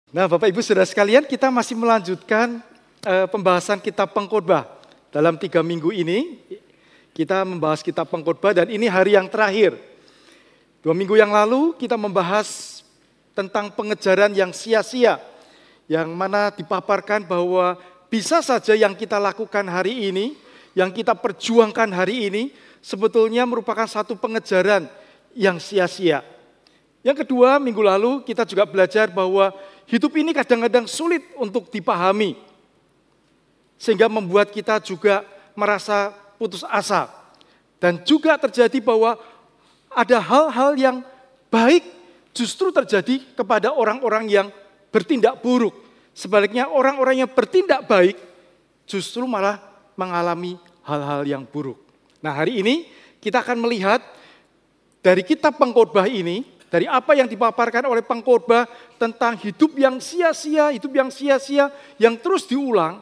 Nah, Bapak Ibu Saudara sekalian, kita masih melanjutkan pembahasan kitab Pengkhotbah. Dalam 3 minggu ini, kita membahas kitab Pengkhotbah dan ini hari yang terakhir. 2 minggu yang lalu kita membahas tentang pengejaran yang sia-sia, yang mana dipaparkan bahwa bisa saja yang kita lakukan hari ini, yang kita perjuangkan hari ini, sebetulnya merupakan satu pengejaran yang sia-sia. Yang kedua, minggu lalu kita juga belajar bahwa hidup ini kadang-kadang sulit untuk dipahami, sehingga membuat kita juga merasa putus asa. Dan juga terjadi bahwa ada hal-hal yang baik justru terjadi kepada orang-orang yang bertindak buruk. Sebaliknya orang-orang yang bertindak baik justru malah mengalami hal-hal yang buruk. Nah, hari ini kita akan melihat dari kitab Pengkhotbah ini, dari apa yang dipaparkan oleh pengkhotbah tentang hidup yang sia-sia, yang terus diulang,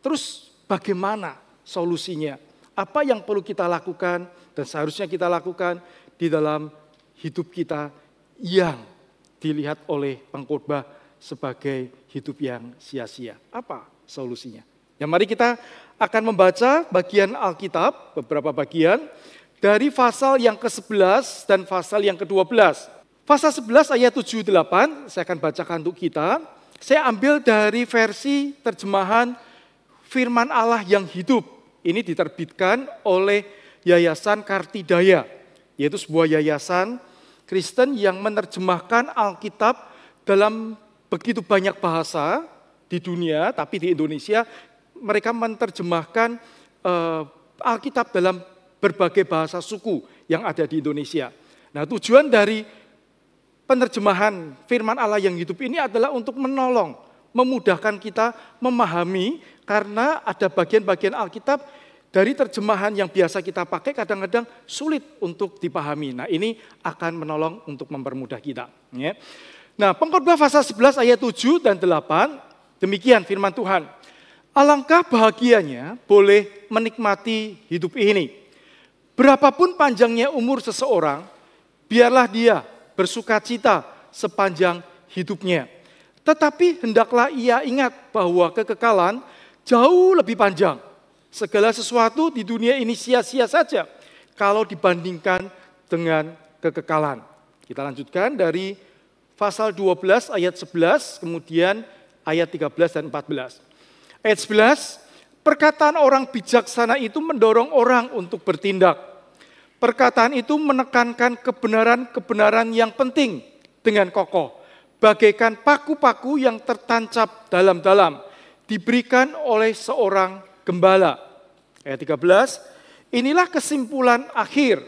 terus bagaimana solusinya? Apa yang perlu kita lakukan dan seharusnya kita lakukan di dalam hidup kita yang dilihat oleh pengkhotbah sebagai hidup yang sia-sia. Apa solusinya? Ya, mari kita akan membaca bagian Alkitab, beberapa bagian, dari pasal yang ke-11 dan pasal yang ke-12. Pasal 11 ayat 7-8, saya akan bacakan untuk kita. Saya ambil dari versi terjemahan Firman Allah yang hidup. Ini diterbitkan oleh Yayasan Kartidaya, yaitu sebuah yayasan Kristen yang menerjemahkan Alkitab dalam begitu banyak bahasa di dunia, tapi di Indonesia mereka menerjemahkan Alkitab dalam berbagai bahasa suku yang ada di Indonesia. Nah, tujuan dari penerjemahan firman Allah yang hidup ini adalah untuk menolong, memudahkan kita memahami, karena ada bagian-bagian Alkitab dari terjemahan yang biasa kita pakai kadang-kadang sulit untuk dipahami. Nah, ini akan menolong untuk mempermudah kita. Ya. Nah, Pengkhotbah pasal 11 ayat 7 dan 8, demikian firman Tuhan. Alangkah bahagianya boleh menikmati hidup ini. Berapapun panjangnya umur seseorang, biarlah dia bersukacita sepanjang hidupnya. Tetapi hendaklah ia ingat bahwa kekekalan jauh lebih panjang. Segala sesuatu di dunia ini sia-sia saja kalau dibandingkan dengan kekekalan. Kita lanjutkan dari pasal 12 ayat 11, kemudian ayat 13 dan 14. Ayat 11, perkataan orang bijaksana itu mendorong orang untuk bertindak. Perkataan itu menekankan kebenaran-kebenaran yang penting dengan kokoh, bagaikan paku-paku yang tertancap dalam-dalam, diberikan oleh seorang gembala. Ayat 13, inilah kesimpulan akhir.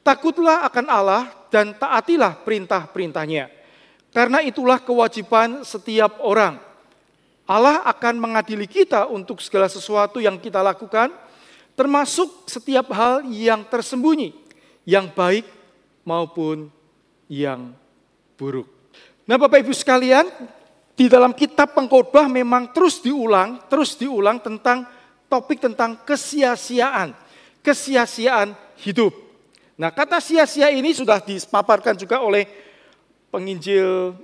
Takutlah akan Allah dan taatilah perintah-perintahnya. Karena itulah kewajiban setiap orang. Allah akan mengadili kita untuk segala sesuatu yang kita lakukan, termasuk setiap hal yang tersembunyi, yang baik maupun yang buruk. Nah, Bapak Ibu sekalian, di dalam kitab Pengkhotbah memang terus diulang tentang topik tentang kesia-siaan hidup. Nah, kata sia-sia ini sudah dipaparkan juga oleh penginjil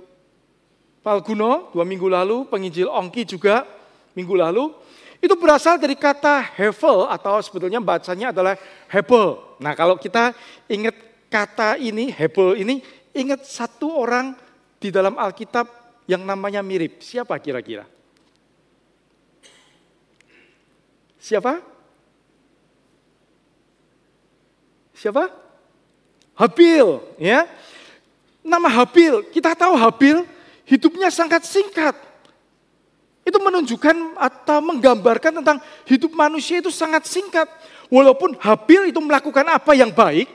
Palguno 2 minggu lalu, penginjil Ongki juga minggu lalu. Itu berasal dari kata hevel, atau sebetulnya bacanya adalah hebel. Nah, kalau kita ingat kata ini, hebel ini, ingat satu orang di dalam Alkitab yang namanya mirip. Siapa kira-kira? Siapa? Habil, ya. Nama Habil, kita tahu Habil hidupnya sangat singkat. Itu menunjukkan atau menggambarkan tentang hidup manusia itu sangat singkat. Walaupun Habil itu melakukan apa yang baik,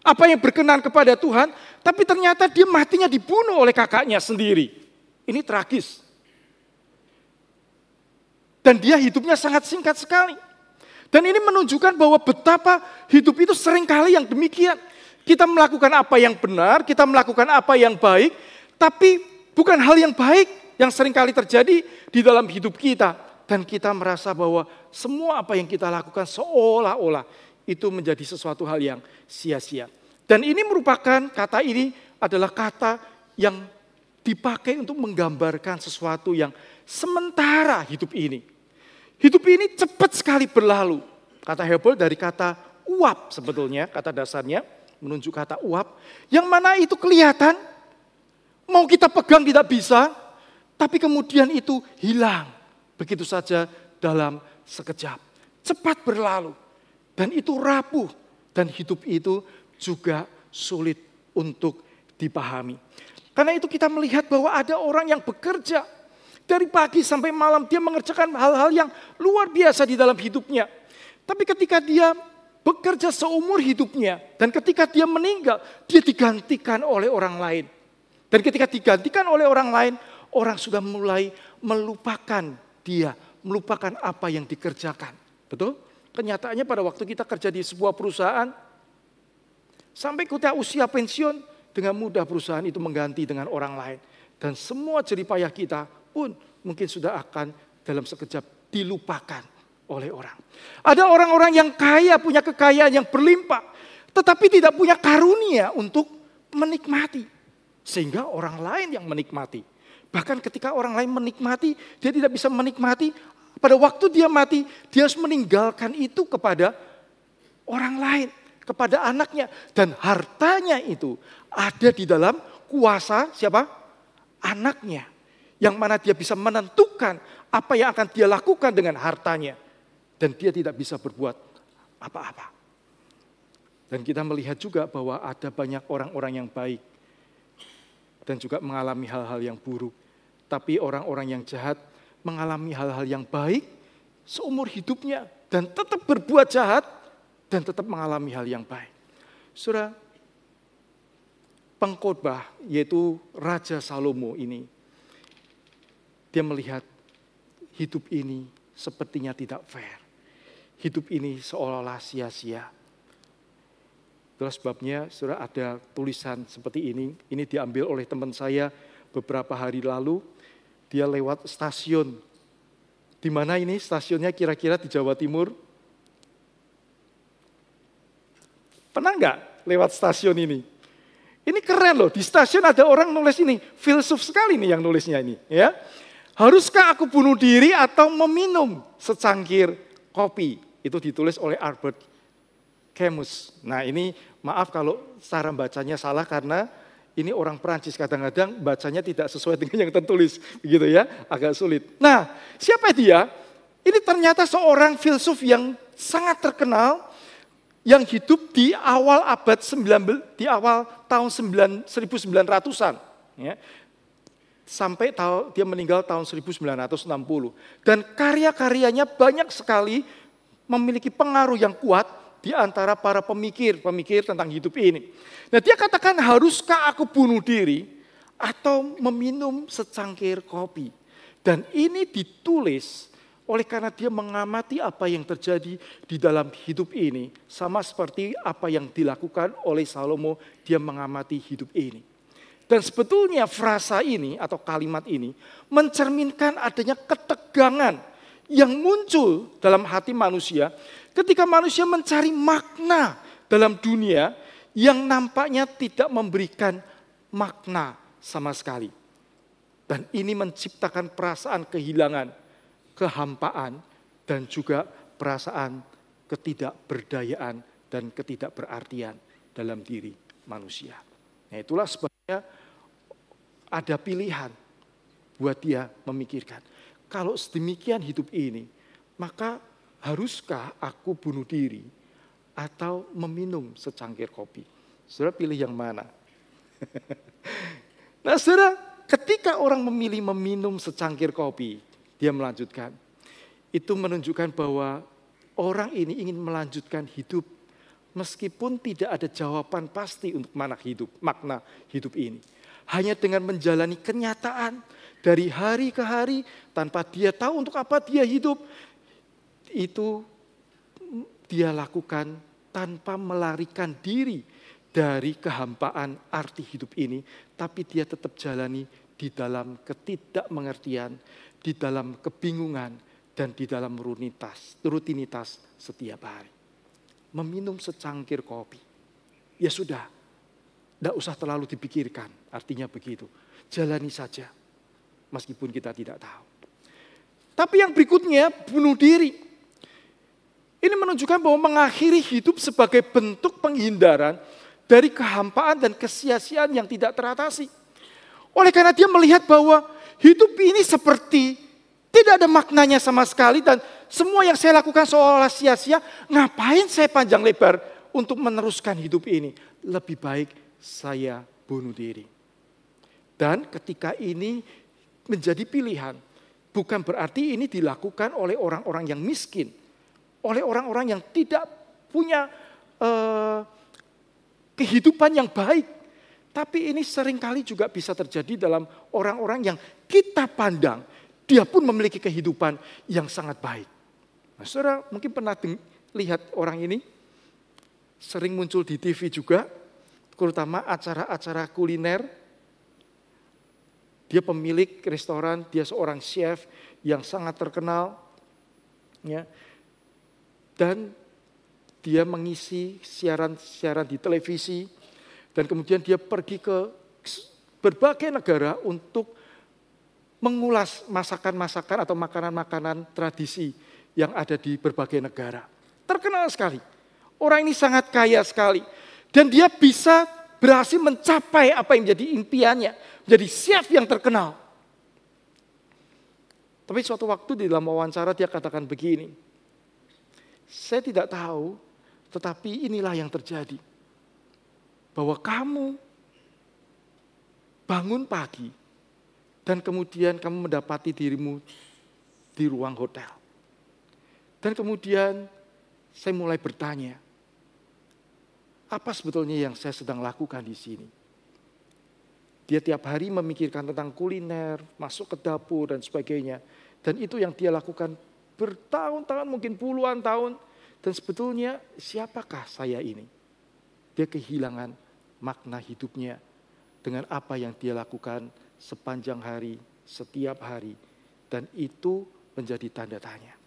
apa yang berkenan kepada Tuhan, tapi ternyata dia matinya dibunuh oleh kakaknya sendiri. Ini tragis. Dan dia hidupnya sangat singkat sekali. Dan ini menunjukkan bahwa betapa hidup itu seringkali yang demikian. Kita melakukan apa yang benar, kita melakukan apa yang baik, tapi bukan hal yang baik yang seringkali terjadi di dalam hidup kita. Dan kita merasa bahwa semua apa yang kita lakukan seolah-olah itu menjadi sesuatu hal yang sia-sia. Dan ini merupakan, kata ini adalah kata yang dipakai untuk menggambarkan sesuatu yang sementara hidup ini. Hidup ini cepat sekali berlalu. Kata Hebel dari kata uap sebetulnya, kata dasarnya menunjuk kata uap. Yang mana itu kelihatan, mau kita pegang tidak bisa, tapi kemudian itu hilang. Begitu saja dalam sekejap. Cepat berlalu. Dan itu rapuh. Dan hidup itu juga sulit untuk dipahami. Karena itu kita melihat bahwa ada orang yang bekerja dari pagi sampai malam, dia mengerjakan hal-hal yang luar biasa di dalam hidupnya. Tapi ketika dia bekerja seumur hidupnya dan ketika dia meninggal, dia digantikan oleh orang lain. Dan ketika digantikan oleh orang lain, orang sudah mulai melupakan dia, melupakan apa yang dikerjakan. Betul? Kenyataannya pada waktu kita kerja di sebuah perusahaan, sampai kita usia pensiun, dengan mudah perusahaan itu mengganti dengan orang lain. Dan semua jeripayah kita pun mungkin sudah akan dalam sekejap dilupakan oleh orang. Ada orang-orang yang kaya, punya kekayaan yang berlimpah, tetapi tidak punya karunia untuk menikmati. Sehingga orang lain yang menikmati. Bahkan ketika orang lain menikmati, dia tidak bisa menikmati. Pada waktu dia mati, dia harus meninggalkan itu kepada orang lain, kepada anaknya. Dan hartanya itu ada di dalam kuasa siapa? Anaknya. Yang mana dia bisa menentukan apa yang akan dia lakukan dengan hartanya. Dan dia tidak bisa berbuat apa-apa. Dan kita melihat juga bahwa ada banyak orang-orang yang baik. Dan juga mengalami hal-hal yang buruk. Tapi orang-orang yang jahat mengalami hal-hal yang baik seumur hidupnya. Dan tetap berbuat jahat dan tetap mengalami hal yang baik. Saudara, pengkhotbah yaitu Raja Salomo ini, dia melihat hidup ini sepertinya tidak fair. Hidup ini seolah-olah sia-sia. Itulah sebabnya saudara ada tulisan seperti ini. Ini diambil oleh teman saya beberapa hari lalu. Dia lewat stasiun. Di mana ini stasiunnya kira-kira di Jawa Timur? Pernah nggak lewat stasiun ini? Ini keren loh, di stasiun ada orang nulis ini, filsuf sekali nih yang nulisnya ini. Ya, haruskah aku bunuh diri atau meminum secangkir kopi? Itu ditulis oleh Albert Camus. Nah ini maaf kalau cara bacanya salah karena ini orang Perancis, kadang-kadang bacanya tidak sesuai dengan yang tertulis, begitu ya, agak sulit. Nah, siapa dia? Ini ternyata seorang filsuf yang sangat terkenal, yang hidup di awal abad 19, di awal tahun 1900-an, ya. Sampai dia meninggal tahun 1960. Dan karya-karyanya banyak sekali memiliki pengaruh yang kuat di antara para pemikir tentang hidup ini. Nah, dia katakan, haruskah aku bunuh diri atau meminum secangkir kopi? Dan ini ditulis oleh karena dia mengamati apa yang terjadi di dalam hidup ini. Sama seperti apa yang dilakukan oleh Salomo, dia mengamati hidup ini. Dan sebetulnya frasa ini atau kalimat ini mencerminkan adanya ketegangan yang muncul dalam hati manusia ketika manusia mencari makna dalam dunia yang nampaknya tidak memberikan makna sama sekali. Dan ini menciptakan perasaan kehilangan, kehampaan, dan juga perasaan ketidakberdayaan dan ketidakberartian dalam diri manusia. Nah, itulah sebabnya ada pilihan buat dia memikirkan. Kalau sedemikian hidup ini, maka haruskah aku bunuh diri atau meminum secangkir kopi? Saudara pilih yang mana? Nah saudara, ketika orang memilih meminum secangkir kopi, dia melanjutkan. Itu menunjukkan bahwa orang ini ingin melanjutkan hidup meskipun tidak ada jawaban pasti untuk makna hidup ini. Hanya dengan menjalani kenyataan dari hari ke hari tanpa dia tahu untuk apa dia hidup, itu dia lakukan tanpa melarikan diri dari kehampaan arti hidup ini, tapi dia tetap jalani di dalam ketidakmengertian, di dalam kebingungan, dan di dalam rutinitas setiap hari. Meminum secangkir kopi, ya sudah, Tidak usah terlalu dipikirkan, artinya begitu. Jalani saja, meskipun kita tidak tahu. Tapi yang berikutnya, bunuh diri. Ini menunjukkan bahwa mengakhiri hidup sebagai bentuk penghindaran dari kehampaan dan kesia-siaan yang tidak teratasi. Oleh karena dia melihat bahwa hidup ini seperti tidak ada maknanya sama sekali dan semua yang saya lakukan seolah sia-sia, ngapain saya panjang lebar untuk meneruskan hidup ini? Lebih baik saya bunuh diri. Dan ketika ini menjadi pilihan, bukan berarti ini dilakukan oleh orang-orang yang miskin, oleh orang-orang yang tidak punya kehidupan yang baik. Tapi ini seringkali juga bisa terjadi dalam orang-orang yang kita pandang, dia pun memiliki kehidupan yang sangat baik. Nah, saudara mungkin pernah lihat orang ini, sering muncul di TV juga, terutama acara-acara kuliner. Dia pemilik restoran, dia seorang chef yang sangat terkenal. Ya. Dan dia mengisi siaran-siaran di televisi. Dan kemudian dia pergi ke berbagai negara untuk mengulas masakan-masakan atau makanan-makanan tradisi yang ada di berbagai negara. Terkenal sekali. Orang ini sangat kaya sekali. Dan dia bisa berhasil mencapai apa yang menjadi impiannya. Menjadi chef yang terkenal. Tapi suatu waktu di dalam wawancara dia katakan begini. Saya tidak tahu, tetapi inilah yang terjadi. Bahwa kamu bangun pagi dan kemudian kamu mendapati dirimu di ruang hotel. Dan kemudian saya mulai bertanya, apa sebetulnya yang saya sedang lakukan di sini? Dia tiap hari memikirkan tentang kuliner, masuk ke dapur dan sebagainya. Dan itu yang dia lakukan bertahun-tahun, mungkin puluhan tahun. Dan sebetulnya siapakah saya ini? Dia kehilangan makna hidupnya dengan apa yang dia lakukan sepanjang hari, setiap hari. Dan itu menjadi tanda tanya.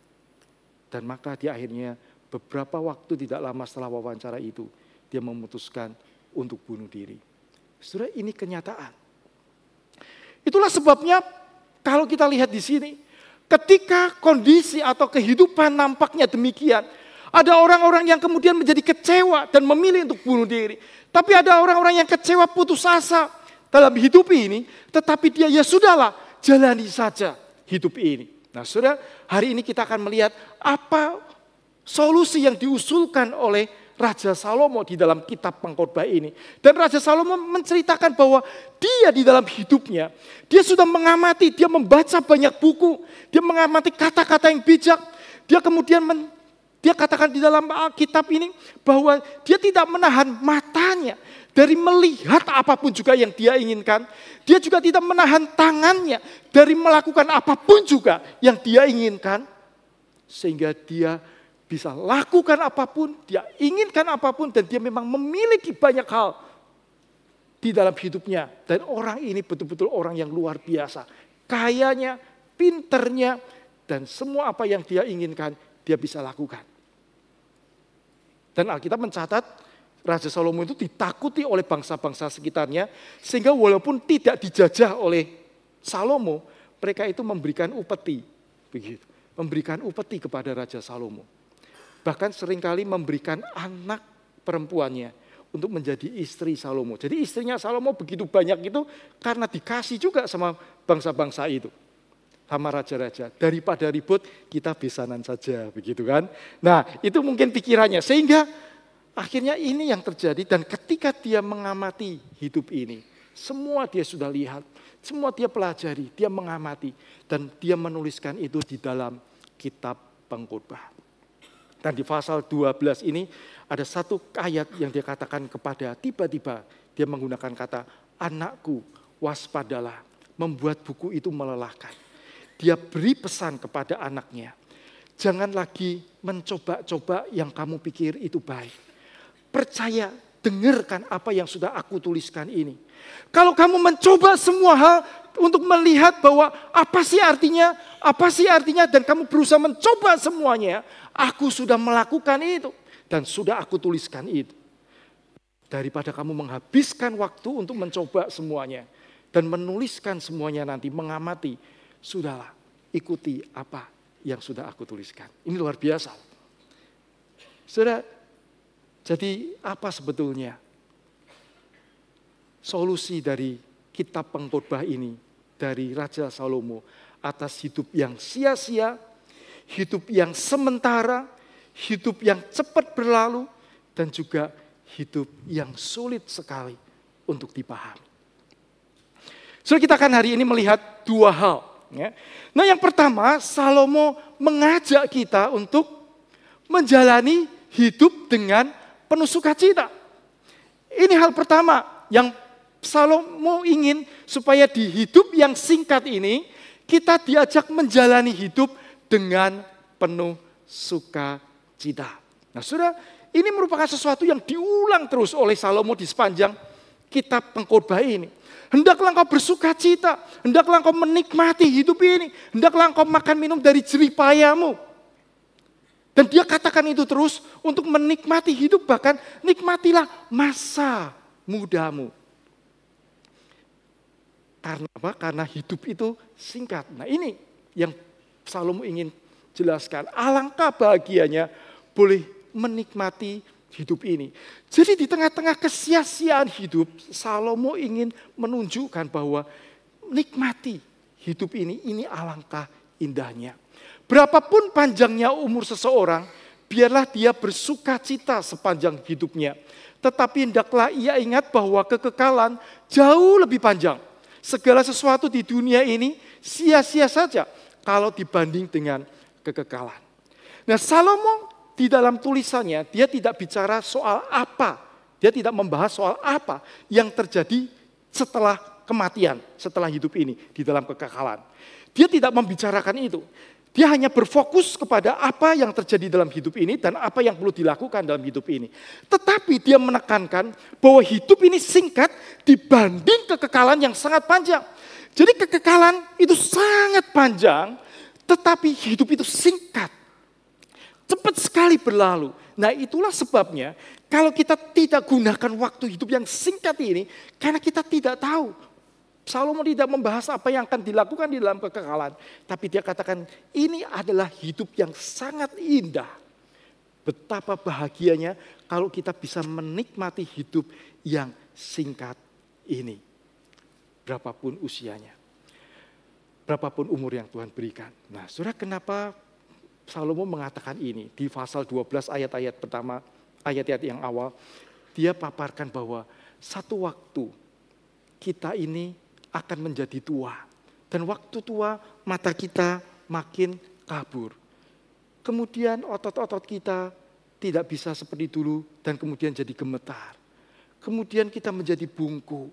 Dan maka dia akhirnya beberapa waktu tidak lama setelah wawancara itu, dia memutuskan untuk bunuh diri. Saudara, ini kenyataan. Itulah sebabnya kalau kita lihat di sini, ketika kondisi atau kehidupan nampaknya demikian, ada orang-orang yang kemudian menjadi kecewa dan memilih untuk bunuh diri. Tapi ada orang-orang yang kecewa putus asa dalam hidup ini, tetapi dia ya sudahlah, jalani saja hidup ini. Nah, saudara, hari ini kita akan melihat apa solusi yang diusulkan oleh Raja Salomo di dalam kitab Pengkhotbah ini. Dan Raja Salomo menceritakan bahwa dia di dalam hidupnya, dia sudah mengamati, dia membaca banyak buku, dia mengamati kata-kata yang bijak, dia kemudian dia katakan di dalam kitab ini bahwa dia tidak menahan matanya dari melihat apapun juga yang dia inginkan. Dia juga tidak menahan tangannya dari melakukan apapun juga yang dia inginkan. Sehingga dia bisa lakukan apapun, dia inginkan apapun, dan dia memang memiliki banyak hal di dalam hidupnya. Dan orang ini betul-betul orang yang luar biasa. Kayanya, pinternya, dan semua apa yang dia inginkan, dia bisa lakukan. Dan Alkitab mencatat Raja Salomo itu ditakuti oleh bangsa-bangsa sekitarnya, sehingga walaupun tidak dijajah oleh Salomo, mereka itu memberikan upeti, begitu, memberikan upeti kepada Raja Salomo. Bahkan seringkali memberikan anak perempuannya untuk menjadi istri Salomo. Jadi istrinya Salomo begitu banyak itu karena dikasih juga sama bangsa-bangsa itu. Sama raja-raja, daripada ribut kita besanan saja, begitu kan. Nah, itu mungkin pikirannya, sehingga akhirnya ini yang terjadi. Dan ketika dia mengamati hidup ini, semua dia sudah lihat, semua dia pelajari, dia mengamati, dan dia menuliskan itu di dalam kitab Pengkhotbah. Dan di pasal 12 ini ada satu ayat yang dia katakan kepada, tiba-tiba dia menggunakan kata, anakku waspadalah, membuat buku itu melelahkan. Dia beri pesan kepada anaknya, jangan lagi mencoba-coba yang kamu pikir itu baik. Percaya, dengarkan apa yang sudah aku tuliskan ini. Kalau kamu mencoba semua hal untuk melihat bahwa apa sih artinya, dan kamu berusaha mencoba semuanya, aku sudah melakukan itu dan sudah aku tuliskan itu. Daripada kamu menghabiskan waktu untuk mencoba semuanya dan menuliskan semuanya nanti, mengamati, sudahlah, ikuti apa yang sudah aku tuliskan. Ini luar biasa. Saudara, jadi apa sebetulnya solusi dari kitab pengkhotbah ini dari Raja Salomo atas hidup yang sia-sia, hidup yang sementara, hidup yang cepat berlalu, dan juga hidup yang sulit sekali untuk dipahami. So, kita akan hari ini melihat dua hal. Ya. Nah, yang pertama, Salomo mengajak kita untuk menjalani hidup dengan penuh sukacita. Ini hal pertama yang Salomo ingin supaya di hidup yang singkat ini kita diajak menjalani hidup dengan penuh sukacita. Nah, saudara, ini merupakan sesuatu yang diulang terus oleh Salomo di sepanjang kitab pengkhotbah ini. Hendaklah engkau bersukacita, hendaklah engkau menikmati hidup ini, hendaklah engkau makan minum dari jerih payamu. Dan dia katakan itu terus untuk menikmati hidup, bahkan nikmatilah masa mudamu. Karena apa? Karena hidup itu singkat. Nah, ini yang Salomo ingin jelaskan. Alangkah bahagianya boleh menikmati hidup ini. Jadi di tengah-tengah kesia-siaan hidup, Salomo ingin menunjukkan bahwa nikmati hidup ini alangkah indahnya. Berapapun panjangnya umur seseorang, biarlah dia bersukacita sepanjang hidupnya. Tetapi hendaklah ia ingat bahwa kekekalan jauh lebih panjang. Segala sesuatu di dunia ini sia-sia saja kalau dibanding dengan kekekalan. Nah, Salomo di dalam tulisannya, dia tidak bicara soal apa. Dia tidak membahas soal apa yang terjadi setelah kematian, setelah hidup ini, di dalam kekekalan. Dia tidak membicarakan itu. Dia hanya berfokus kepada apa yang terjadi dalam hidup ini dan apa yang perlu dilakukan dalam hidup ini. Tetapi dia menekankan bahwa hidup ini singkat dibanding kekekalan yang sangat panjang. Jadi kekekalan itu sangat panjang, tetapi hidup itu singkat. Cepat sekali berlalu. Nah, itulah sebabnya kalau kita tidak gunakan waktu hidup yang singkat ini, karena kita tidak tahu. Salomo tidak membahas apa yang akan dilakukan di dalam kekekalan. Tapi dia katakan ini adalah hidup yang sangat indah. Betapa bahagianya kalau kita bisa menikmati hidup yang singkat ini. Berapapun usianya. Berapapun umur yang Tuhan berikan. Nah, saudara, kenapa Salomo mengatakan ini? Di pasal 12 ayat-ayat pertama, ayat-ayat yang awal, dia paparkan bahwa satu waktu kita ini akan menjadi tua. Dan waktu tua mata kita makin kabur. Kemudian otot-otot kita tidak bisa seperti dulu dan kemudian jadi gemetar. Kemudian kita menjadi bungkuk.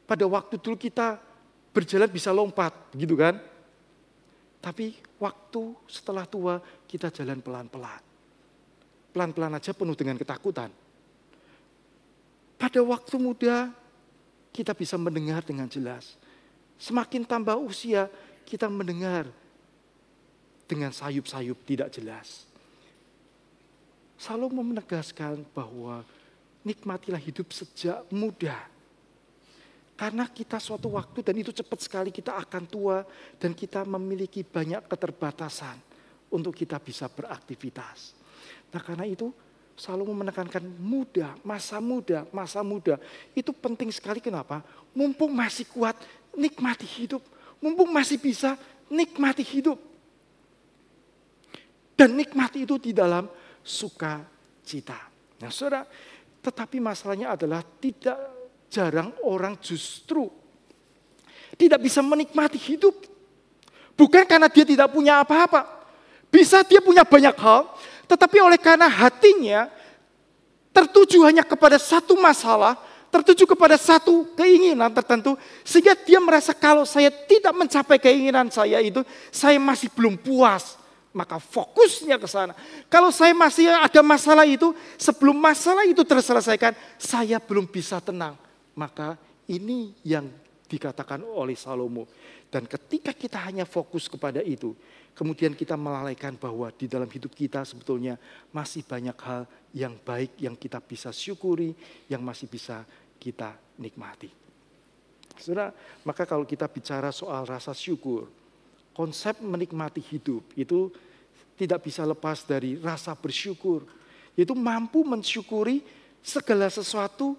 Pada waktu dulu kita berjalan bisa lompat, gitu kan? Tapi waktu setelah tua kita jalan pelan-pelan. Pelan-pelan aja penuh dengan ketakutan. Pada waktu muda kita bisa mendengar dengan jelas. Semakin tambah usia, kita mendengar dengan sayup-sayup tidak jelas. Salomo menegaskan bahwa nikmatilah hidup sejak muda. Karena kita suatu waktu, dan itu cepat sekali, kita akan tua dan kita memiliki banyak keterbatasan untuk kita bisa beraktivitas. Nah, karena itu Salomo menekankan masa muda. Itu penting sekali, kenapa? Mumpung masih kuat, nikmati hidup. Mumpung masih bisa, nikmati hidup. Dan nikmati itu di dalam sukacita. Nah, saudara, tetapi masalahnya adalah tidak jarang orang justru tidak bisa menikmati hidup. Bukan karena dia tidak punya apa-apa. Bisa dia punya banyak hal, tetapi oleh karena hatinya tertuju hanya kepada satu masalah, tertuju kepada satu keinginan tertentu, sehingga dia merasa kalau saya tidak mencapai keinginan saya itu, saya masih belum puas. Maka fokusnya ke sana. Kalau saya masih ada masalah itu, sebelum masalah itu terselesaikan, saya belum bisa tenang. Maka ini yang dikatakan oleh Salomo. Dan ketika kita hanya fokus kepada itu, kemudian kita melalaikan bahwa di dalam hidup kita sebetulnya masih banyak hal yang baik yang kita bisa syukuri, yang masih bisa kita nikmati. Saudara, maka kalau kita bicara soal rasa syukur, konsep menikmati hidup itu tidak bisa lepas dari rasa bersyukur. Yaitu mampu mensyukuri segala sesuatu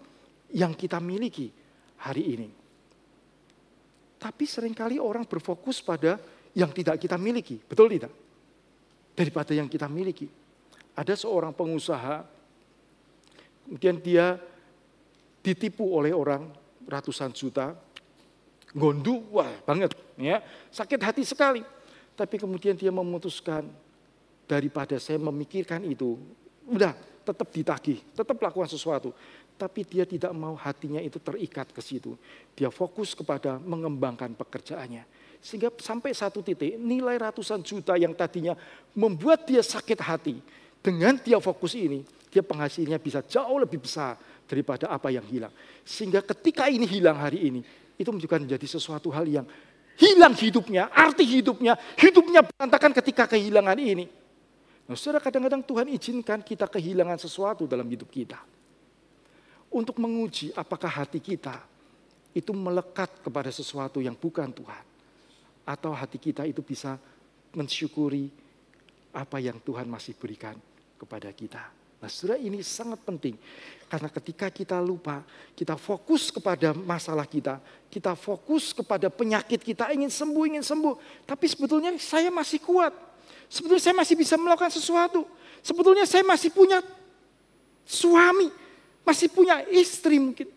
yang kita miliki hari ini. Tapi seringkali orang berfokus pada yang tidak kita miliki, betul tidak? Daripada yang kita miliki. Ada seorang pengusaha, kemudian dia ditipu oleh orang ratusan juta, gondu, wah banget, ya, sakit hati sekali. Tapi kemudian dia memutuskan, daripada saya memikirkan itu, udah tetap ditagih, tetap lakukan sesuatu. Tapi dia tidak mau hatinya itu terikat ke situ. Dia fokus kepada mengembangkan pekerjaannya. Sehingga sampai satu titik nilai ratusan juta yang tadinya membuat dia sakit hati. Dengan dia fokus ini, dia penghasilnya bisa jauh lebih besar daripada apa yang hilang. Sehingga ketika ini hilang hari ini, itu juga menjadi sesuatu hal yang hilang hidupnya, arti hidupnya berantakan ketika kehilangan ini. Nah, saudara, kadang-kadang Tuhan izinkan kita kehilangan sesuatu dalam hidup kita. Untuk menguji apakah hati kita itu melekat kepada sesuatu yang bukan Tuhan. Atau hati kita itu bisa mensyukuri apa yang Tuhan masih berikan kepada kita. Nah, saudara, ini sangat penting. Karena ketika kita lupa, kita fokus kepada masalah kita fokus kepada penyakit kita, ingin sembuh. Tapi sebetulnya saya masih kuat. Sebetulnya saya masih bisa melakukan sesuatu. Sebetulnya saya masih punya suami. Masih punya istri mungkin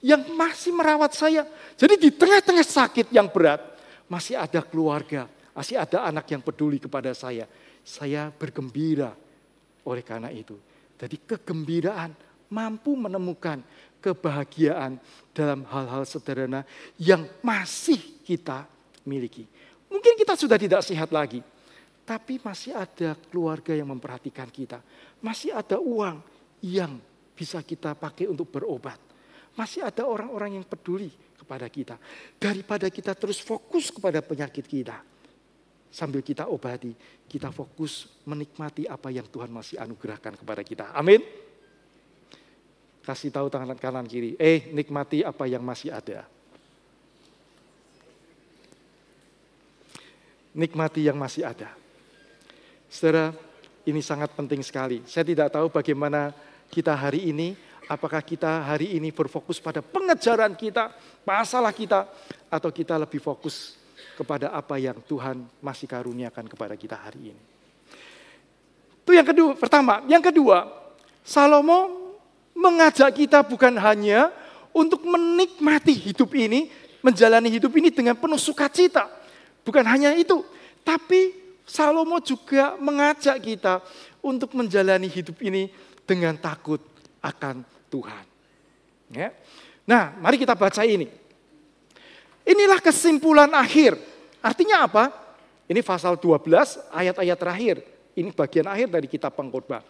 yang masih merawat saya. Jadi di tengah-tengah sakit yang berat, masih ada keluarga, masih ada anak yang peduli kepada saya. Saya bergembira oleh karena itu. Jadi kegembiraan mampu menemukan kebahagiaan dalam hal-hal sederhana yang masih kita miliki. Mungkin kita sudah tidak sehat lagi, tapi masih ada keluarga yang memperhatikan kita. Masih ada uang yang bisa kita pakai untuk berobat. Masih ada orang-orang yang peduli kepada kita. Daripada kita terus fokus kepada penyakit kita. Sambil kita obati, kita fokus menikmati apa yang Tuhan masih anugerahkan kepada kita. Amin. Kasih tahu tangan kanan kiri, nikmati apa yang masih ada. Nikmati yang masih ada. Saudara, ini sangat penting sekali. Saya tidak tahu bagaimana kita hari ini, apakah kita hari ini berfokus pada pengejaran kita, masalah kita, atau kita lebih fokus kepada apa yang Tuhan masih karuniakan kepada kita hari ini. Itu yang kedua, pertama. Yang kedua, Salomo mengajak kita bukan hanya untuk menikmati hidup ini, menjalani hidup ini dengan penuh sukacita. Bukan hanya itu, tapi Salomo juga mengajak kita untuk menjalani hidup ini dengan takut akan Tuhan. Ya. Nah, mari kita baca ini. Inilah kesimpulan akhir. Artinya apa? Ini pasal 12 ayat-ayat terakhir. Ini bagian akhir dari kitab Pengkhotbah.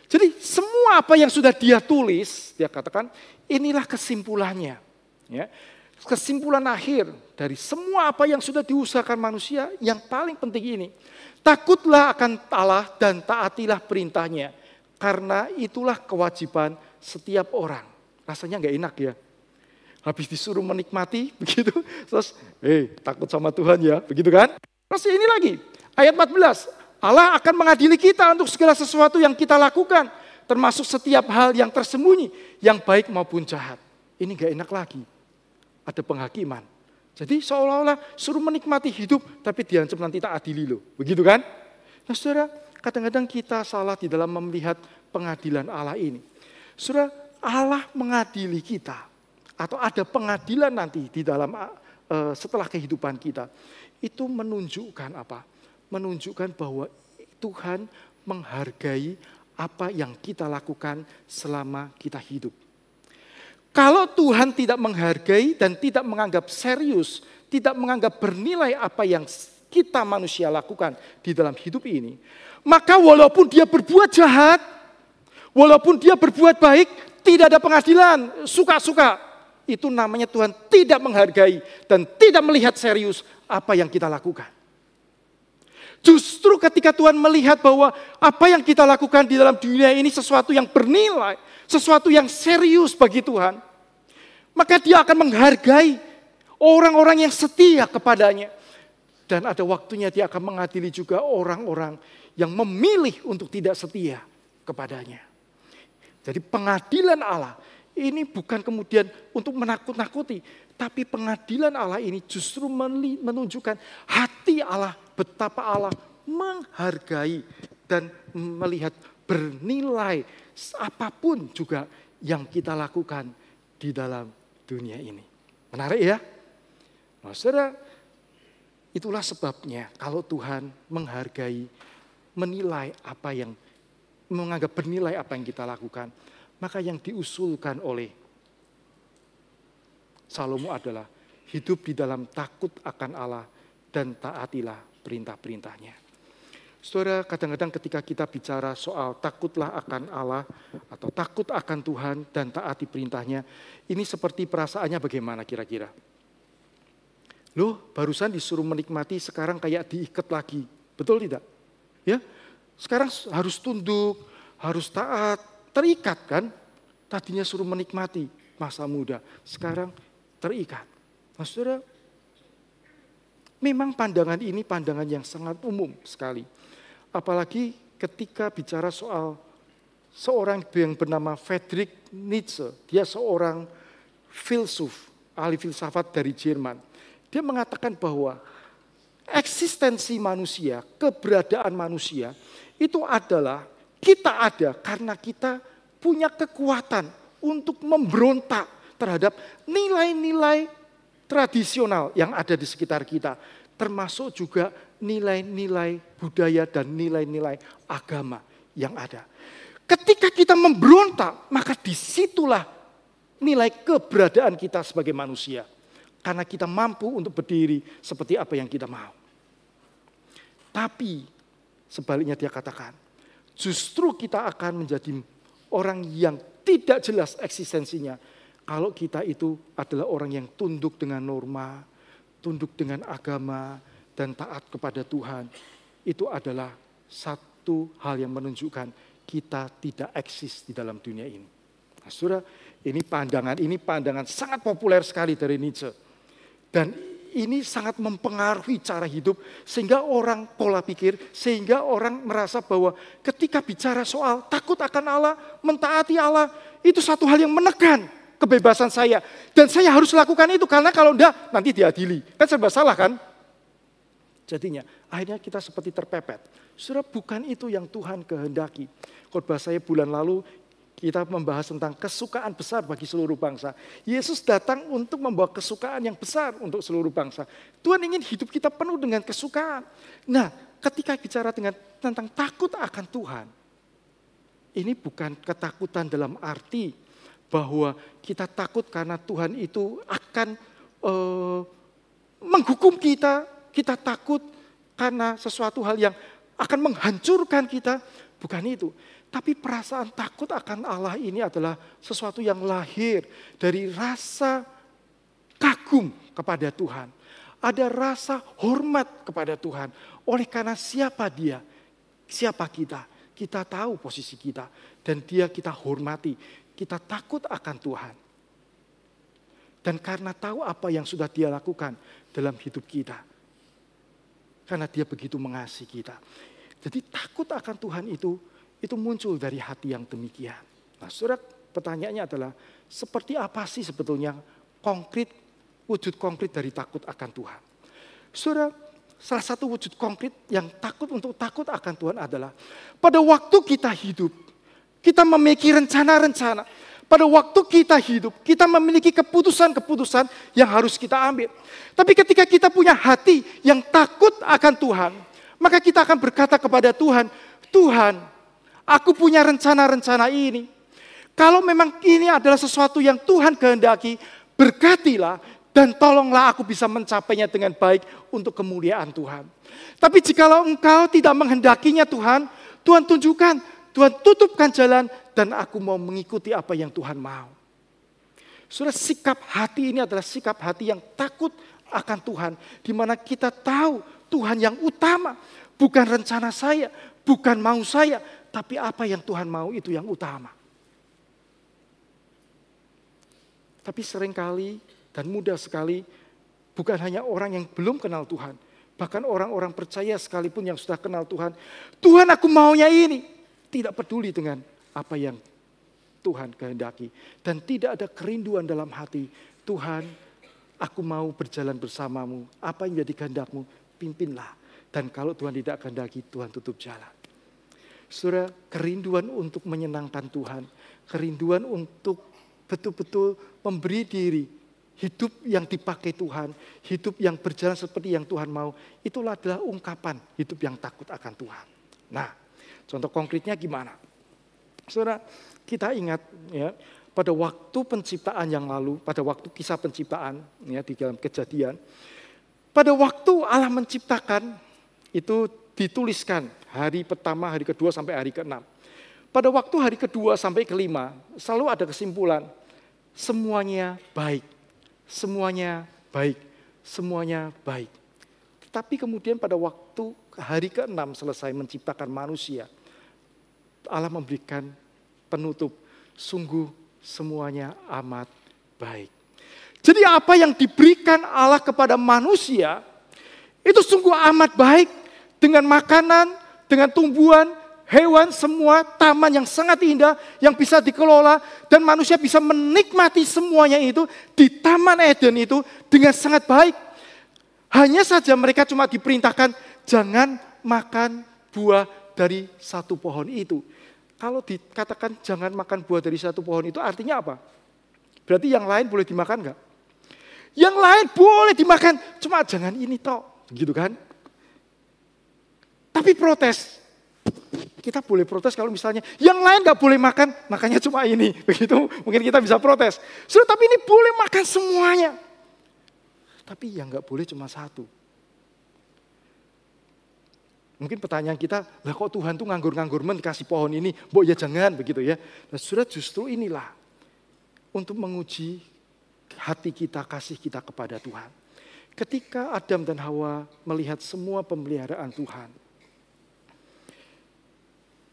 Jadi semua apa yang sudah dia tulis, dia katakan inilah kesimpulannya. Ya. Kesimpulan akhir dari semua apa yang sudah diusahakan manusia, yang paling penting ini. Takutlah akan Allah dan taatilah perintahnya. Karena itulah kewajiban setiap orang. Rasanya gak enak ya. Habis disuruh menikmati, begitu. Terus, takut sama Tuhan ya, begitu kan. Terus ini lagi, ayat 14. Allah akan mengadili kita untuk segala sesuatu yang kita lakukan. Termasuk setiap hal yang tersembunyi, yang baik maupun jahat. Ini gak enak lagi. Ada penghakiman. Jadi seolah-olah suruh menikmati hidup, tapi diancam nanti tak adili loh. Begitu kan? Nah, saudara, kadang-kadang kita salah di dalam melihat pengadilan Allah ini. Saudara, Allah mengadili kita. Atau ada pengadilan nanti di dalam setelah kehidupan kita. Itu menunjukkan apa? Menunjukkan bahwa Tuhan menghargai apa yang kita lakukan selama kita hidup. Kalau Tuhan tidak menghargai dan tidak menganggap serius, tidak menganggap bernilai apa yang kita manusia lakukan di dalam hidup ini, maka walaupun dia berbuat jahat, walaupun dia berbuat baik, tidak ada pengadilan, suka-suka. itu namanya Tuhan tidak menghargai dan tidak melihat serius apa yang kita lakukan. Justru ketika Tuhan melihat bahwa apa yang kita lakukan di dalam dunia ini sesuatu yang bernilai, sesuatu yang serius bagi Tuhan, maka Dia akan menghargai orang-orang yang setia kepadanya. Dan ada waktunya Dia akan mengadili juga orang-orang yang memilih untuk tidak setia kepadanya. Jadi pengadilan Allah ini bukan kemudian untuk menakut-nakuti, tapi pengadilan Allah ini justru menunjukkan hati Allah, betapa Allah menghargai dan melihat bernilai apapun juga yang kita lakukan di dalam dunia ini. Menarik ya? Nah, saudara, itulah sebabnya kalau Tuhan menghargai, menilai apa yang, menganggap bernilai apa yang kita lakukan, maka yang diusulkan oleh Salomo adalah hidup di dalam takut akan Allah dan taatilah perintah-perintahnya. Saudara, kadang-kadang ketika kita bicara soal takutlah akan Allah atau takut akan Tuhan dan taati perintahnya, ini seperti perasaannya bagaimana kira-kira? Loh, barusan disuruh menikmati, sekarang kayak diikat lagi. Betul tidak? Ya, sekarang harus tunduk, harus taat, terikat kan? Tadinya suruh menikmati masa muda, sekarang terikat. Nah, saudara, memang pandangan ini pandangan yang sangat umum sekali. Apalagi ketika bicara soal seorang yang bernama Friedrich Nietzsche. Dia seorang filsuf, ahli filsafat dari Jerman. Dia mengatakan bahwa eksistensi manusia, keberadaan manusia itu adalah kita ada karena kita punya kekuatan untuk memberontak terhadap nilai-nilai tradisional yang ada di sekitar kita. Termasuk juga nilai-nilai budaya dan nilai-nilai agama yang ada. Ketika kita memberontak, maka disitulah nilai keberadaan kita sebagai manusia. Karena kita mampu untuk berdiri seperti apa yang kita mau. Tapi sebaliknya dia katakan, justru kita akan menjadi orang yang tidak jelas eksistensinya kalau kita itu adalah orang yang tunduk dengan norma, tunduk dengan agama, dan taat kepada Tuhan. Itu adalah satu hal yang menunjukkan kita tidak eksis di dalam dunia ini. Nah, saudara, ini pandangan sangat populer sekali dari Nietzsche. Dan ini sangat mempengaruhi cara hidup sehingga orang pola pikir, sehingga orang merasa bahwa ketika bicara soal takut akan Allah, mentaati Allah, itu satu hal yang menekan kebebasan saya. Dan saya harus lakukan itu karena kalau enggak nanti diadili. Kan serba salah kan? Jadinya akhirnya kita seperti terpepet. Saudara, bukan itu yang Tuhan kehendaki. Khotbah saya bulan lalu kita membahas tentang kesukaan besar bagi seluruh bangsa. Yesus datang untuk membawa kesukaan yang besar untuk seluruh bangsa. Tuhan ingin hidup kita penuh dengan kesukaan. Nah, ketika bicara tentang takut akan Tuhan, ini bukan ketakutan dalam arti bahwa kita takut karena Tuhan itu akan menghukum kita. Kita takut karena sesuatu hal yang akan menghancurkan kita. Bukan itu. Tapi perasaan takut akan Allah ini adalah sesuatu yang lahir dari rasa kagum kepada Tuhan. Ada rasa hormat kepada Tuhan. Oleh karena siapa Dia, siapa kita. Kita tahu posisi kita. Dan Dia kita hormati. Kita takut akan Tuhan. Dan karena tahu apa yang sudah Dia lakukan dalam hidup kita. Karena Dia begitu mengasihi kita. Jadi takut akan Tuhan itu muncul dari hati yang demikian. Nah, saudara, pertanyaannya adalah seperti apa sih sebetulnya wujud konkret dari takut akan Tuhan? Saudara, salah satu wujud konkret yang takut akan Tuhan adalah pada waktu kita hidup, kita memiliki rencana-rencana. Pada waktu kita hidup, kita memiliki keputusan-keputusan yang harus kita ambil. Tapi ketika kita punya hati yang takut akan Tuhan, maka kita akan berkata kepada Tuhan, Tuhan, aku punya rencana-rencana ini. Kalau memang ini adalah sesuatu yang Tuhan kehendaki, berkatilah dan tolonglah aku bisa mencapainya dengan baik untuk kemuliaan Tuhan. Tapi jikalau engkau tidak menghendakinya Tuhan, Tuhan tunjukkan, Tuhan tutupkan jalan dan aku mau mengikuti apa yang Tuhan mau. Saudara, sikap hati ini adalah sikap hati yang takut akan Tuhan. Di mana kita tahu Tuhan yang utama. Bukan rencana saya, bukan mau saya. Tapi apa yang Tuhan mau itu yang utama. Tapi seringkali dan mudah sekali bukan hanya orang yang belum kenal Tuhan. Bahkan orang-orang percaya sekalipun yang sudah kenal Tuhan. Tuhan, aku maunya ini. Tidak peduli dengan apa yang Tuhan kehendaki. Dan tidak ada kerinduan dalam hati. Tuhan, aku mau berjalan bersamamu. Apa yang jadi kehendakmu, pimpinlah. Dan kalau Tuhan tidak kehendaki, Tuhan tutup jalan. Saudara, kerinduan untuk menyenangkan Tuhan. Kerinduan untuk betul-betul memberi diri. Hidup yang dipakai Tuhan. Hidup yang berjalan seperti yang Tuhan mau. Itulah adalah ungkapan hidup yang takut akan Tuhan. Nah, contoh konkretnya gimana? Saudara, kita ingat ya, pada waktu penciptaan yang lalu, pada waktu kisah penciptaan ya, di dalam Kejadian, pada waktu Allah menciptakan itu dituliskan hari pertama, hari kedua sampai hari ke-6. Pada waktu hari kedua sampai ke-5 selalu ada kesimpulan semuanya baik, semuanya baik, semuanya baik. Tetapi kemudian pada waktu hari ke-6 selesai menciptakan manusia, Allah memberikan penutup, sungguh semuanya amat baik. Jadi apa yang diberikan Allah kepada manusia, itu sungguh amat baik. Dengan makanan, dengan tumbuhan, hewan, semua taman yang sangat indah, yang bisa dikelola. Dan manusia bisa menikmati semuanya itu di Taman Eden itu dengan sangat baik. Hanya saja mereka cuma diperintahkan, jangan makan buah dari satu pohon itu. Kalau dikatakan jangan makan buah dari satu pohon itu artinya apa? Berarti yang lain boleh dimakan enggak? Yang lain boleh dimakan, cuma jangan ini toh, gitu kan? Tapi protes. Kita boleh protes kalau misalnya yang lain enggak boleh makan, makanya cuma ini. Begitu mungkin kita bisa protes. So, tapi ini boleh makan semuanya. Tapi yang enggak boleh cuma satu. Mungkin pertanyaan kita, lah kok Tuhan tuh nganggur-nganggur kasih pohon ini, mbok ya jangan begitu ya. Nah, saudara, justru inilah untuk menguji hati kita, kasih kita kepada Tuhan. Ketika Adam dan Hawa melihat semua pemeliharaan Tuhan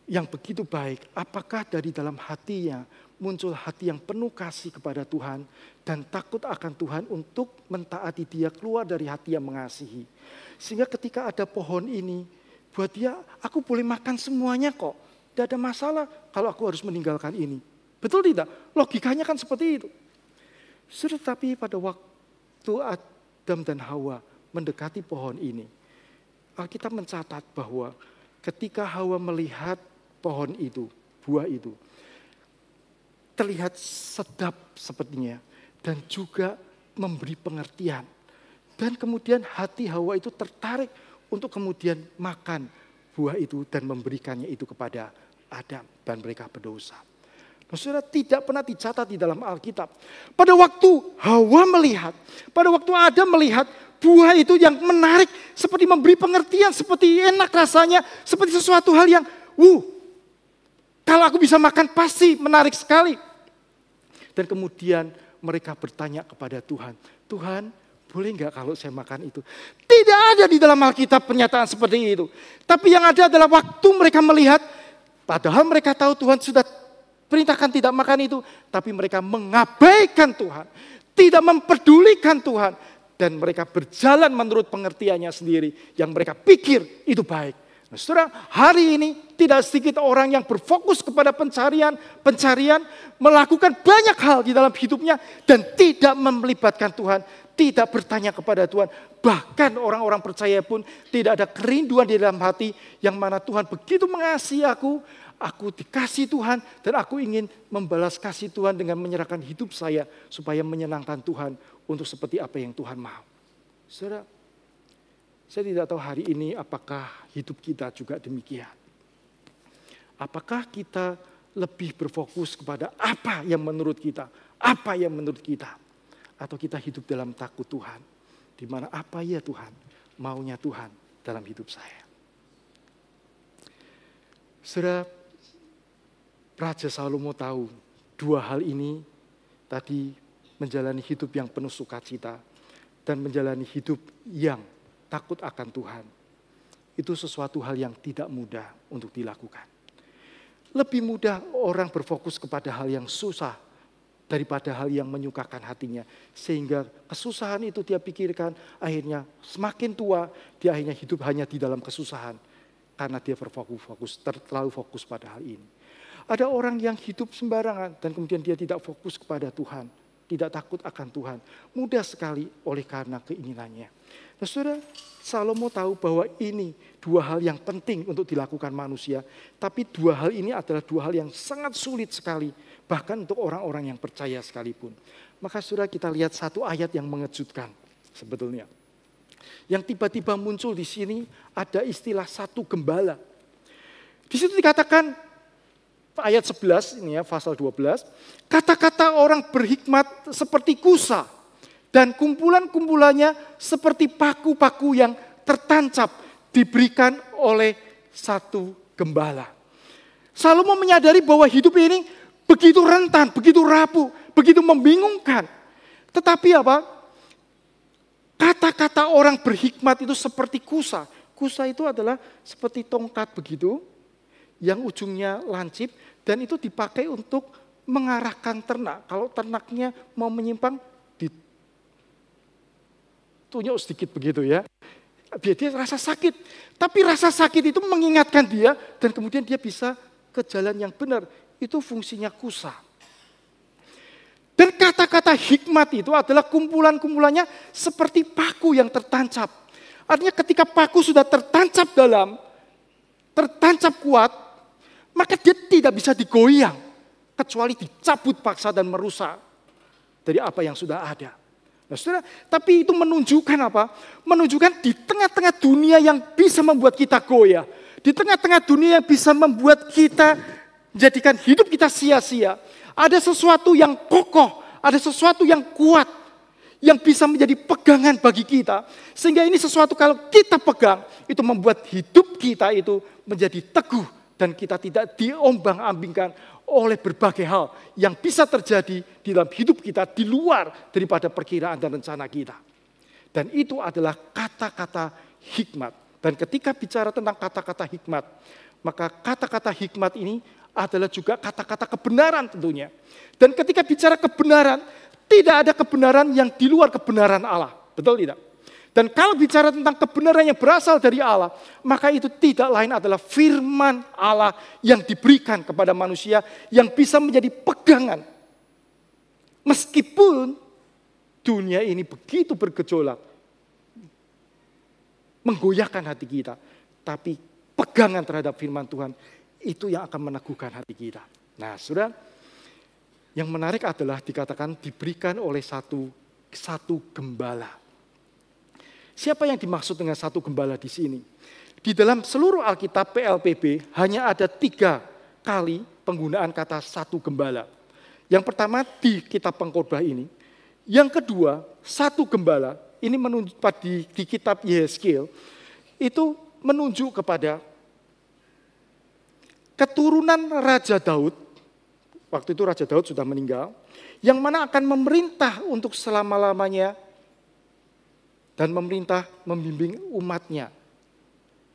yang begitu baik, apakah dari dalam hatinya muncul hati yang penuh kasih kepada Tuhan dan takut akan Tuhan untuk mentaati Dia, keluar dari hati yang mengasihi. Sehingga ketika ada pohon ini, buat dia, aku boleh makan semuanya kok. Tidak ada masalah kalau aku harus meninggalkan ini. Betul tidak? Logikanya kan seperti itu. Tetapi pada waktu Adam dan Hawa mendekati pohon ini, Alkitab mencatat bahwa ketika Hawa melihat pohon itu, buah itu, terlihat sedap sepertinya dan juga memberi pengertian. Dan kemudian hati Hawa itu tertarik untuk kemudian makan buah itu dan memberikannya itu kepada Adam dan mereka berdosa. Nah, saudara, tidak pernah dicatat di dalam Alkitab. Pada waktu Hawa melihat, pada waktu Adam melihat buah itu yang menarik, seperti memberi pengertian, seperti enak rasanya, seperti sesuatu hal yang, kalau aku bisa makan pasti menarik sekali. Dan kemudian mereka bertanya kepada Tuhan, Tuhan, boleh enggak kalau saya makan itu? Tidak ada di dalam Alkitab pernyataan seperti itu. Tapi yang ada adalah waktu mereka melihat, padahal mereka tahu Tuhan sudah perintahkan tidak makan itu, tapi mereka mengabaikan Tuhan, tidak memperdulikan Tuhan, dan mereka berjalan menurut pengertiannya sendiri yang mereka pikir itu baik. Nah, saudara, hari ini tidak sedikit orang yang berfokus kepada pencarian, melakukan banyak hal di dalam hidupnya dan tidak melibatkan Tuhan, tidak bertanya kepada Tuhan. Bahkan orang-orang percaya pun tidak ada kerinduan di dalam hati yang mana Tuhan begitu mengasihi aku dikasih Tuhan dan aku ingin membalas kasih Tuhan dengan menyerahkan hidup saya supaya menyenangkan Tuhan untuk seperti apa yang Tuhan mau. Saudara, saya tidak tahu hari ini apakah hidup kita juga demikian. Apakah kita lebih berfokus kepada apa yang menurut kita, atau kita hidup dalam takut Tuhan, di mana apa ya Tuhan, maunya Tuhan dalam hidup saya. Saudara, Raja Salomo tahu dua hal ini tadi menjalani hidup yang penuh sukacita, dan menjalani hidup yang takut akan Tuhan. Itu sesuatu hal yang tidak mudah untuk dilakukan. Lebih mudah orang berfokus kepada hal yang susah daripada hal yang menyukakan hatinya. Sehingga kesusahan itu dia pikirkan, akhirnya semakin tua, dia akhirnya hidup hanya di dalam kesusahan. Karena dia terlalu fokus pada hal ini. Ada orang yang hidup sembarangan dan kemudian dia tidak fokus kepada Tuhan. Tidak takut akan Tuhan. Mudah sekali oleh karena keinginannya. Nah, saudara, Salomo tahu bahwa ini dua hal yang penting untuk dilakukan manusia. Tapi dua hal ini adalah dua hal yang sangat sulit sekali. Bahkan untuk orang-orang yang percaya sekalipun. Maka saudara, kita lihat satu ayat yang mengejutkan sebetulnya. Yang tiba-tiba muncul di sini ada istilah satu gembala. Di situ dikatakan ayat 11 ini ya, pasal 12, kata-kata orang berhikmat seperti kusa dan kumpulan-kumpulannya seperti paku-paku yang tertancap diberikan oleh satu gembala. Salomo menyadari bahwa hidup ini begitu rentan, begitu rapuh, begitu membingungkan. Tetapi apa? Kata-kata orang berhikmat itu seperti kusa. Kusa itu adalah seperti tongkat begitu, yang ujungnya lancip, dan itu dipakai untuk mengarahkan ternak. Kalau ternaknya mau menyimpang, ditunjuk sedikit begitu ya. Biar dia rasa sakit. Tapi rasa sakit itu mengingatkan dia, dan kemudian dia bisa ke jalan yang benar. Itu fungsinya kusa. Dan kata-kata hikmat itu adalah kumpulan-kumpulannya seperti paku yang tertancap. Artinya ketika paku sudah tertancap tertancap kuat, maka dia tidak bisa digoyang. Kecuali dicabut paksa dan merusak dari apa yang sudah ada. Nah, saudara, tapi itu menunjukkan apa? Menunjukkan di tengah-tengah dunia yang bisa membuat kita goyah. Di tengah-tengah dunia yang bisa membuat kita menjadikan hidup kita sia-sia. Ada sesuatu yang kokoh, ada sesuatu yang kuat, yang bisa menjadi pegangan bagi kita. Sehingga ini sesuatu kalau kita pegang, itu membuat hidup kita itu menjadi teguh. Dan kita tidak diombang-ambingkan oleh berbagai hal yang bisa terjadi di dalam hidup kita di luar daripada perkiraan dan rencana kita. Dan itu adalah kata-kata hikmat. Dan ketika bicara tentang kata-kata hikmat, maka kata-kata hikmat ini adalah juga kata-kata kebenaran tentunya. Dan ketika bicara kebenaran, tidak ada kebenaran yang di luar kebenaran Allah. Betul tidak? Dan kalau bicara tentang kebenaran yang berasal dari Allah, maka itu tidak lain adalah firman Allah yang diberikan kepada manusia yang bisa menjadi pegangan. Meskipun dunia ini begitu bergejolak, menggoyahkan hati kita, tapi pegangan terhadap firman Tuhan itu yang akan meneguhkan hati kita. Nah, saudara, yang menarik adalah dikatakan diberikan oleh satu gembala. Siapa yang dimaksud dengan satu gembala di sini? Di dalam seluruh Alkitab PLPB hanya ada 3 kali penggunaan kata satu gembala. Yang pertama di kitab Pengkhotbah ini. Yang kedua, satu gembala. Ini menunjuk di kitab Yehezkiel. Itu menunjuk kepada keturunan Raja Daud. Waktu itu Raja Daud sudah meninggal. Yang mana akan memerintah untuk selama-lamanya. Dan memerintah membimbing umatnya.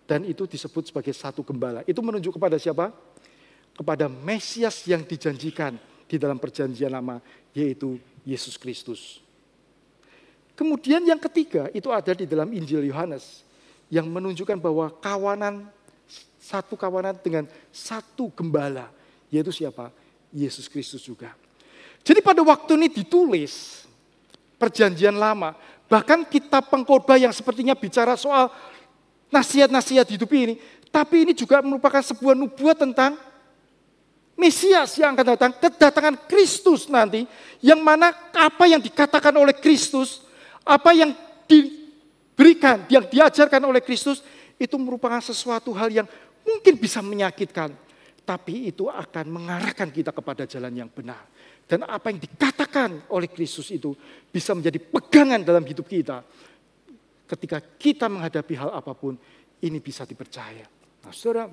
Dan itu disebut sebagai satu gembala. Itu menunjuk kepada siapa? Kepada Mesias yang dijanjikan di dalam perjanjian lama, yaitu Yesus Kristus. Kemudian yang ketiga itu ada di dalam Injil Yohanes. Yang menunjukkan bahwa satu kawanan dengan satu gembala. Yaitu siapa? Yesus Kristus juga. Jadi pada waktu ini ditulis perjanjian lama. Bahkan kitab Pengkhotbah yang sepertinya bicara soal nasihat-nasihat hidup ini. Tapi ini juga merupakan sebuah nubuat tentang Mesias yang akan datang. Kedatangan Kristus nanti. Yang mana apa yang dikatakan oleh Kristus. Apa yang diberikan, yang diajarkan oleh Kristus. Itu merupakan sesuatu hal yang mungkin bisa menyakitkan. Tapi itu akan mengarahkan kita kepada jalan yang benar. Dan apa yang dikatakan oleh Kristus itu bisa menjadi pegangan dalam hidup kita. Ketika kita menghadapi hal apapun, ini bisa dipercaya. Nah, saudara,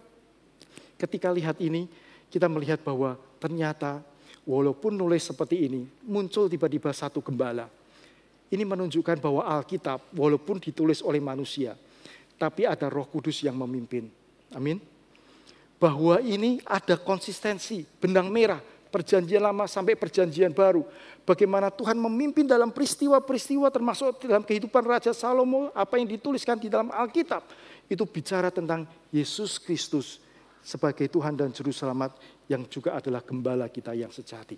ketika lihat ini, kita melihat bahwa ternyata walaupun nulis seperti ini, muncul tiba-tiba satu gembala. Ini menunjukkan bahwa Alkitab walaupun ditulis oleh manusia, tapi ada Roh Kudus yang memimpin. Amin. Bahwa ini ada konsistensi, benang merah, perjanjian lama sampai perjanjian baru. Bagaimana Tuhan memimpin dalam peristiwa-peristiwa termasuk dalam kehidupan Raja Salomo, apa yang dituliskan di dalam Alkitab. Itu bicara tentang Yesus Kristus sebagai Tuhan dan Juru Selamat yang juga adalah gembala kita yang sejati.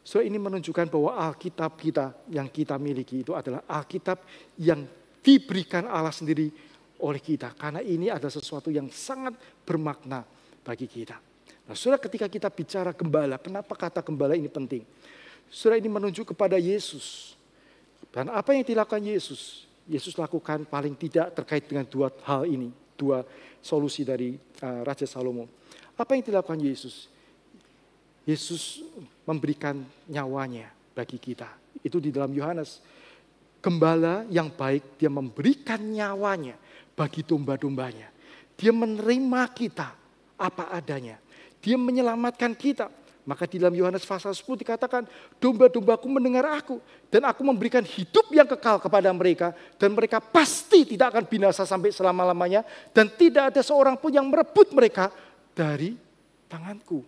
So ini menunjukkan bahwa Alkitab kita yang kita miliki itu adalah Alkitab yang diberikan Allah sendiri oleh kita. Karena ini adalah sesuatu yang sangat bermakna bagi kita. Nah, saudara, ketika kita bicara gembala, kenapa kata gembala ini penting? Saudara, ini menunjuk kepada Yesus. Dan apa yang dilakukan Yesus? Yesus lakukan paling tidak terkait dengan dua hal ini. Dua solusi dari Raja Salomo. Apa yang dilakukan Yesus? Yesus memberikan nyawanya bagi kita. Itu di dalam Yohanes. Gembala yang baik, dia memberikan nyawanya bagi domba-dombanya. Dia menerima kita apa adanya. Dia menyelamatkan kita. Maka di dalam Yohanes pasal 10 dikatakan, domba-dombaku mendengar aku. Dan aku memberikan hidup yang kekal kepada mereka. Dan mereka pasti tidak akan binasa sampai selama-lamanya. Dan tidak ada seorang pun yang merebut mereka dari tanganku.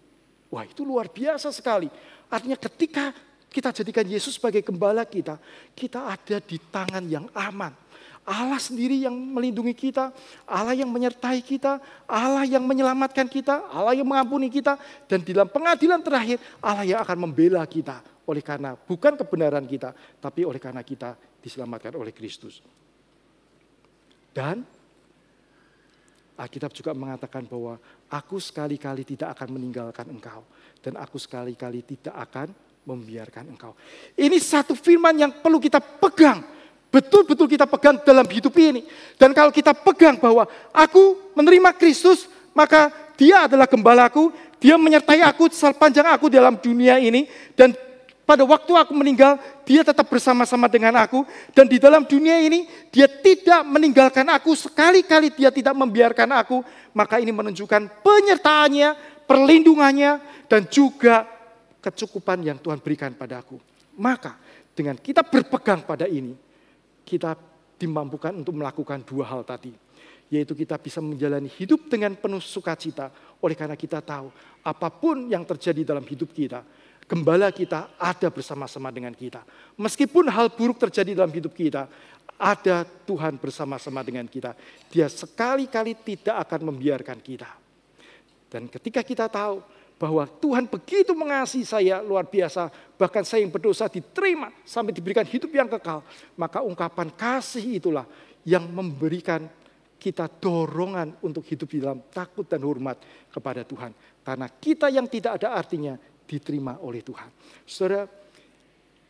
Wah, itu luar biasa sekali. Artinya ketika kita jadikan Yesus sebagai gembala kita, kita ada di tangan yang aman. Allah sendiri yang melindungi kita, Allah yang menyertai kita, Allah yang menyelamatkan kita, Allah yang mengampuni kita. Dan di dalam pengadilan terakhir, Allah yang akan membela kita. Oleh karena bukan kebenaran kita, tapi oleh karena kita diselamatkan oleh Kristus. Dan Alkitab juga mengatakan bahwa aku sekali-kali tidak akan meninggalkan engkau. Dan aku sekali-kali tidak akan membiarkan engkau. Ini satu firman yang perlu kita pegang. Betul-betul kita pegang dalam hidup ini. Dan kalau kita pegang bahwa aku menerima Kristus, maka dia adalah gembalaku. Dia menyertai aku sepanjang aku dalam dunia ini. Dan pada waktu aku meninggal, dia tetap bersama-sama dengan aku. Dan di dalam dunia ini, dia tidak meninggalkan aku. Sekali-kali dia tidak membiarkan aku. Maka ini menunjukkan penyertaannya, perlindungannya, dan juga kecukupan yang Tuhan berikan padaku. Maka dengan kita berpegang pada ini, kita dimampukan untuk melakukan dua hal tadi. Yaitu kita bisa menjalani hidup dengan penuh sukacita. Oleh karena kita tahu apapun yang terjadi dalam hidup kita, gembala kita ada bersama-sama dengan kita. Meskipun hal buruk terjadi dalam hidup kita, ada Tuhan bersama-sama dengan kita. Dia sekali-kali tidak akan membiarkan kita. Dan ketika kita tahu bahwa Tuhan begitu mengasihi saya luar biasa, bahkan saya yang berdosa diterima sampai diberikan hidup yang kekal, maka ungkapan kasih itulah yang memberikan kita dorongan untuk hidup di dalam takut dan hormat kepada Tuhan. Karena kita yang tidak ada artinya diterima oleh Tuhan. Saudara,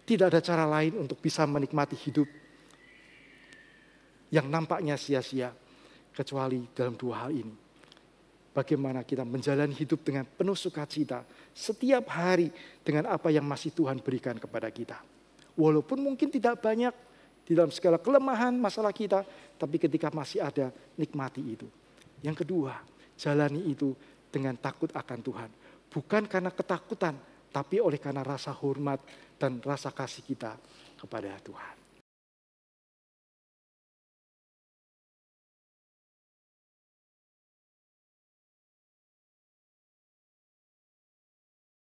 tidak ada cara lain untuk bisa menikmati hidup yang nampaknya sia-sia kecuali dalam dua hal ini. Bagaimana kita menjalani hidup dengan penuh sukacita setiap hari dengan apa yang masih Tuhan berikan kepada kita. Walaupun mungkin tidak banyak di dalam segala kelemahan masalah kita, tapi ketika masih ada, nikmati itu. Yang kedua, jalani itu dengan takut akan Tuhan. Bukan karena ketakutan, tapi oleh karena rasa hormat dan rasa kasih kita kepada Tuhan.